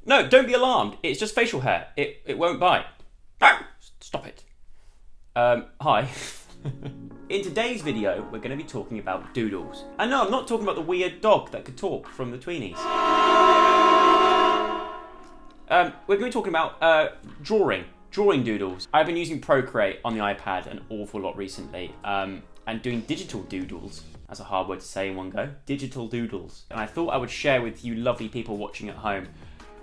No, don't be alarmed. It's just facial hair. It won't bite. No! Stop it. Hi. In today's video, we're going to be talking about doodles. And no, I'm not talking about the weird dog that could talk from the Tweenies. We're going to be talking about drawing doodles. I've been using Procreate on the iPad an awful lot recently, and doing digital doodles. That's a hard word to say in one go. Digital doodles. And I thought I would share with you lovely people watching at home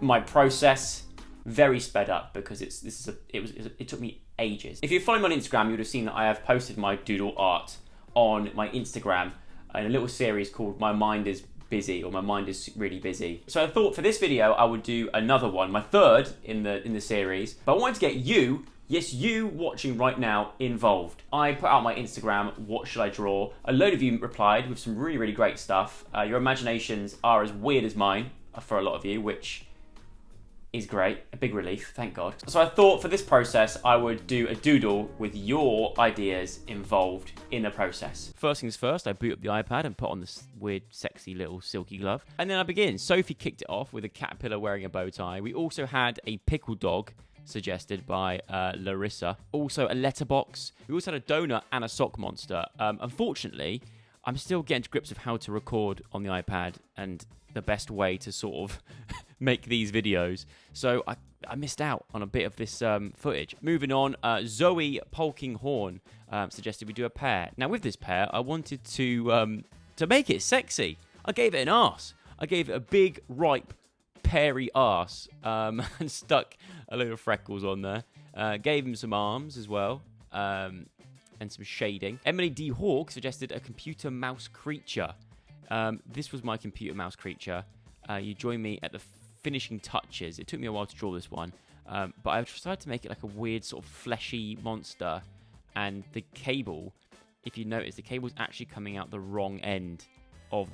my process, very sped up, because it took me ages. If you follow me on Instagram, you would have seen that I have posted my doodle art on my Instagram in a little series called My Mind is Busy, or My Mind is Really Busy. So I thought for this video I would do another one, my third in the series, but I wanted to get you, yes, you watching right now, involved. I put out my Instagram, what should I draw? A load of you replied with some really, really great stuff. Your imaginations are as weird as mine for a lot of you, which is great, a big relief, thank God. So I thought for this process, I would do a doodle with your ideas involved in the process. First things first, I boot up the iPad and put on this weird, sexy little silky glove. And then I begin. Sophie kicked it off with a caterpillar wearing a bow tie. We also had a pickle dog, suggested by Larissa. Also a letterbox. We also had a donut and a sock monster. Unfortunately, I'm still getting to grips with how to record on the iPad and the best way to sort of make these videos. So I missed out on a bit of this footage. Moving on, Zoe Polkinghorn suggested we do a pear. Now with this pear, I wanted to make it sexy. I gave it an arse. I gave it a big, ripe, peary arse and stuck a load of freckles on there. Gave him some arms as well. And some shading. Emily D. Hawk suggested a computer mouse creature. This was my computer mouse creature. You joined me at the finishing touches. It took me a while to draw this one, but I decided to make it like a weird sort of fleshy monster. And the cable, if you notice, the cable's actually coming out the wrong end of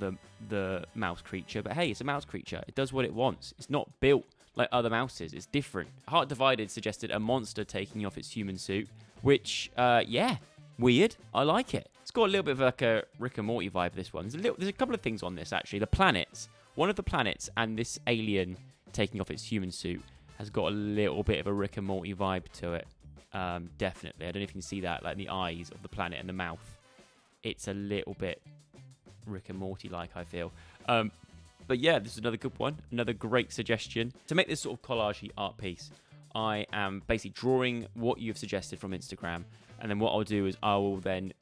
the mouse creature. But hey, it's a mouse creature. It does what it wants. It's not built like other mouses. It's different. Heart Divided suggested a monster taking off its human suit, which, yeah, weird. I like it. It's got a little bit of like a Rick and Morty vibe, this one. There's a couple of things on this, actually. The planets. One of the planets and this alien taking off its human suit has got a little bit of a Rick and Morty vibe to it. Definitely. I don't know if you can see that, like the eyes of the planet and the mouth. It's a little bit Rick and Morty-like, I feel. But yeah, this is another good one. Another great suggestion. To make this sort of collage-y art piece, I am basically drawing what you've suggested from Instagram. And then what I'll do is I will then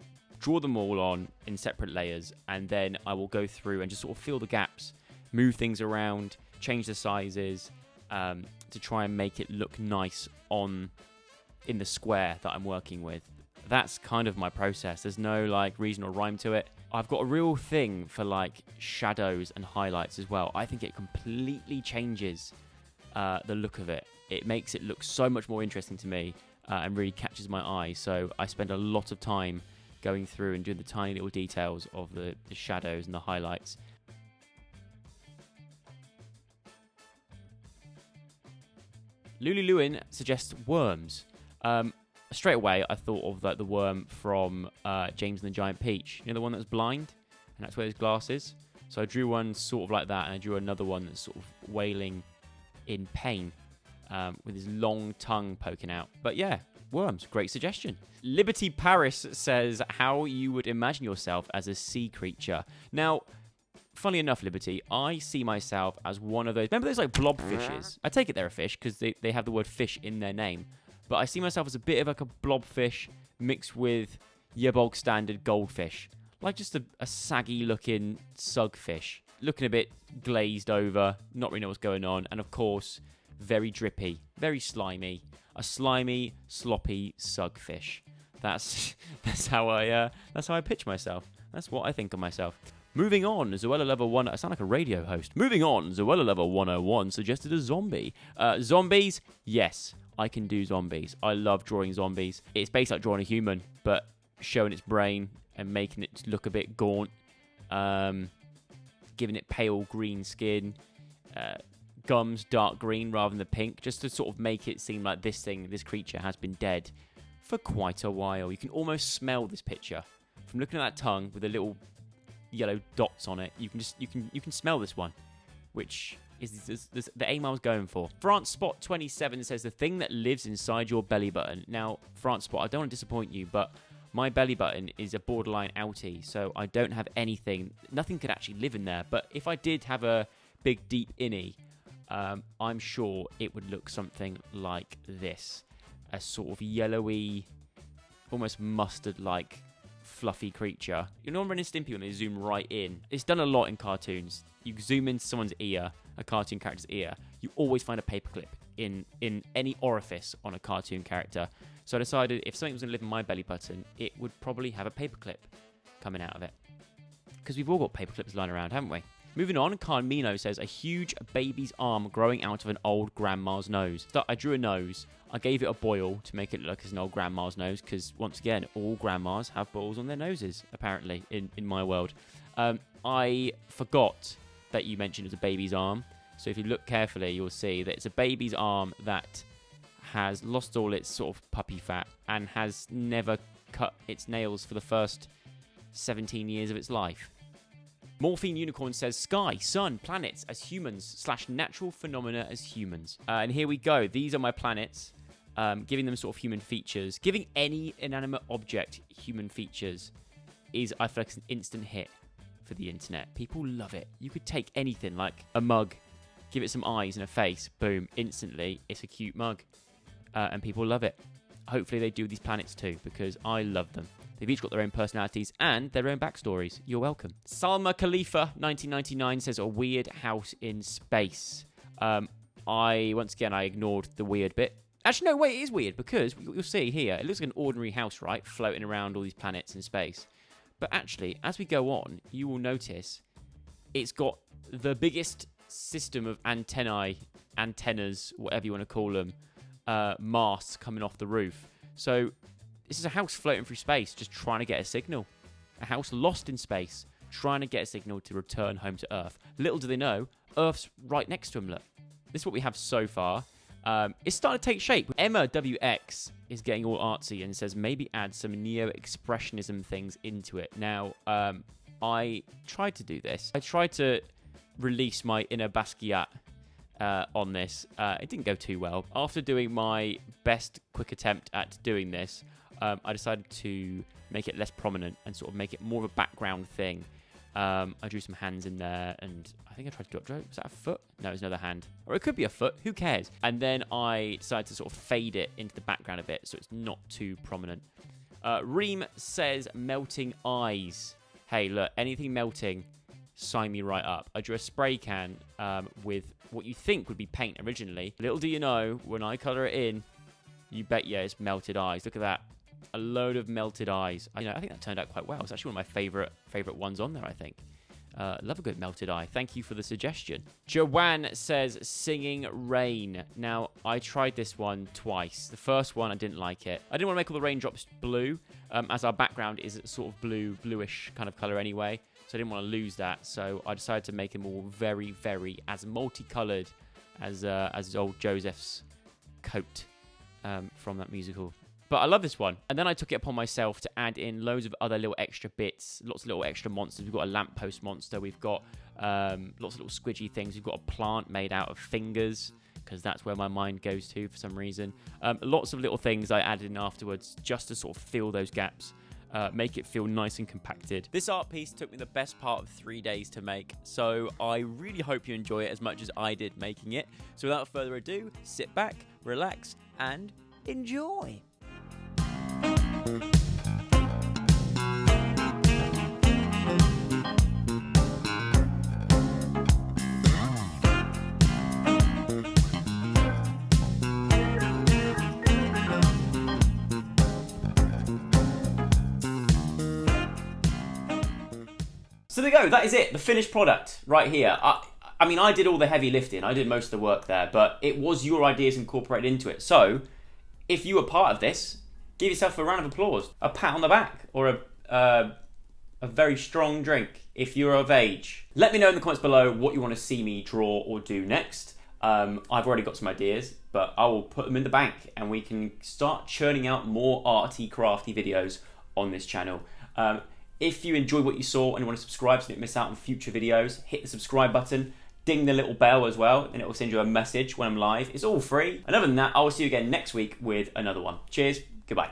draw them all on in separate layers, and then I will go through and just sort of fill the gaps, move things around, change the sizes to try and make it look nice in the square that I'm working with. That's kind of my process. There's no like reason or rhyme to it. I've got a real thing for like shadows and highlights as well. I think it completely changes the look of it. It makes it look so much more interesting to me. And really catches my eye, so I spend a lot of time going through and doing the tiny little details of the shadows and the highlights. Lulu Lewin suggests worms. Straight away, I thought of like the worm from James and the Giant Peach. You know, the one that's blind, and that's where his glass is. So I drew one sort of like that, and I drew another one that's sort of wailing in pain. With his long tongue poking out. But yeah, worms, great suggestion. Liberty Paris says how you would imagine yourself as a sea creature. Now, funny enough, Liberty, I see myself as one of those... Remember those like blobfishes? I take it they're a fish because they have the word fish in their name. But I see myself as a bit of like a blobfish mixed with your bog standard goldfish. Like just a saggy looking sugfish. Looking a bit glazed over, not really know what's going on. And of course... very drippy, very slimy, a slimy, sloppy sugfish. That's how I pitch myself. That's what I think of myself. Moving on, Zoella Level 1... I sound like a radio host. Moving on, Zoella Level 101 suggested a zombie. Zombies, yes, I can do zombies. I love drawing zombies. It's basically like drawing a human, but showing its brain and making it look a bit gaunt, giving it pale green skin, gums dark green rather than the pink, just to sort of make it seem like this creature has been dead for quite a while. You can almost smell this picture from looking at that tongue with the little yellow dots on it. You can smell this one, which is the aim I was going for. France Spot 27 says the thing that lives inside your belly button. Now, France Spot, I don't want to disappoint you, but my belly button is a borderline outie, so I don't have anything. Nothing could actually live in there. But if I did have a big deep innie, I'm sure it would look something like this. A sort of yellowy, almost mustard-like fluffy creature. You know Ren and Stimpy when they zoom right in? It's done a lot in cartoons. You zoom into someone's ear, a cartoon character's ear, you always find a paperclip in any orifice on a cartoon character. So I decided if something was going to live in my belly button, it would probably have a paperclip coming out of it. Because we've all got paperclips lying around, haven't we? Moving on, Carmino says, a huge baby's arm growing out of an old grandma's nose. So I drew a nose. I gave it a boil to make it look like it's an old grandma's nose, because, once again, all grandmas have boils on their noses, apparently, in my world. I forgot that you mentioned it was a baby's arm. So if you look carefully, you'll see that it's a baby's arm that has lost all its sort of puppy fat and has never cut its nails for the first 17 years of its life. Morphine Unicorn says, sky, sun, planets as humans / natural phenomena as humans. And here we go. These are my planets, giving them sort of human features. Giving any inanimate object human features is, I feel like, it's an instant hit for the internet. People love it. You could take anything, like a mug, give it some eyes and a face, boom, instantly, it's a cute mug. And people love it. Hopefully they do these planets too, because I love them. They've each got their own personalities and their own backstories. You're welcome. Salma Khalifa, 1999, says, a weird house in space. Once again, I ignored the weird bit. Actually, no, wait, it is weird, because you'll see here, it looks like an ordinary house, right? Floating around all these planets in space. But actually, as we go on, you will notice it's got the biggest system of antennas, whatever you want to call them, masts coming off the roof. So this is a house floating through space, just trying to get a signal. A house lost in space, trying to get a signal to return home to Earth. Little do they know, Earth's right next to him, look. This is what we have so far. It's starting to take shape. Emma WX is getting all artsy and says, maybe add some neo-expressionism things into it. Now, I tried to do this. I tried to release my inner Basquiat on this. It didn't go too well. After doing my best quick attempt at doing this, I decided to make it less prominent and sort of make it more of a background thing. I drew some hands in there, and I think I tried to draw. Was that a foot? No, it's another hand. Or it could be a foot. Who cares? And then I decided to sort of fade it into the background a bit so it's not too prominent. Reem says, melting eyes. Hey, look, anything melting, sign me right up. I drew a spray can with what you think would be paint originally. Little do you know, when I colour it in, you bet yeah, it's melted eyes. Look at that. A load of melted eyes. I think that turned out quite well. It's actually one of my favourite ones on there, I think. Love a good melted eye. Thank you for the suggestion. Joanne says, singing rain. Now, I tried this one twice. The first one, I didn't like it. I didn't want to make all the raindrops blue, as our background is a sort of bluish kind of colour anyway. So I didn't want to lose that. So I decided to make them all very, very as multicoloured as old Joseph's coat from that musical. But I love this one. And then I took it upon myself to add in loads of other little extra bits, lots of little extra monsters. We've got a lamppost monster. We've got lots of little squidgy things. We've got a plant made out of fingers, because that's where my mind goes to for some reason. Lots of little things I added in afterwards just to sort of fill those gaps, make it feel nice and compacted. This art piece took me the best part of 3 days to make, so I really hope you enjoy it as much as I did making it. So without further ado, sit back, relax, and enjoy. So there you go, that is it, the finished product right here. I mean, I did all the heavy lifting, I did most of the work there, but it was your ideas incorporated into it. So, if you were part of this, give yourself a round of applause, a pat on the back, or a very strong drink if you're of age. Let me know in the comments below what you want to see me draw or do next. I've already got some ideas, but I will put them in the bank and we can start churning out more arty, crafty videos on this channel. If you enjoyed what you saw and you want to subscribe so you don't miss out on future videos, hit the subscribe button. ding the little bell as well, and it will send you a message when I'm live. It's all free. And other than that, I will see you again next week with another one. Cheers. Goodbye.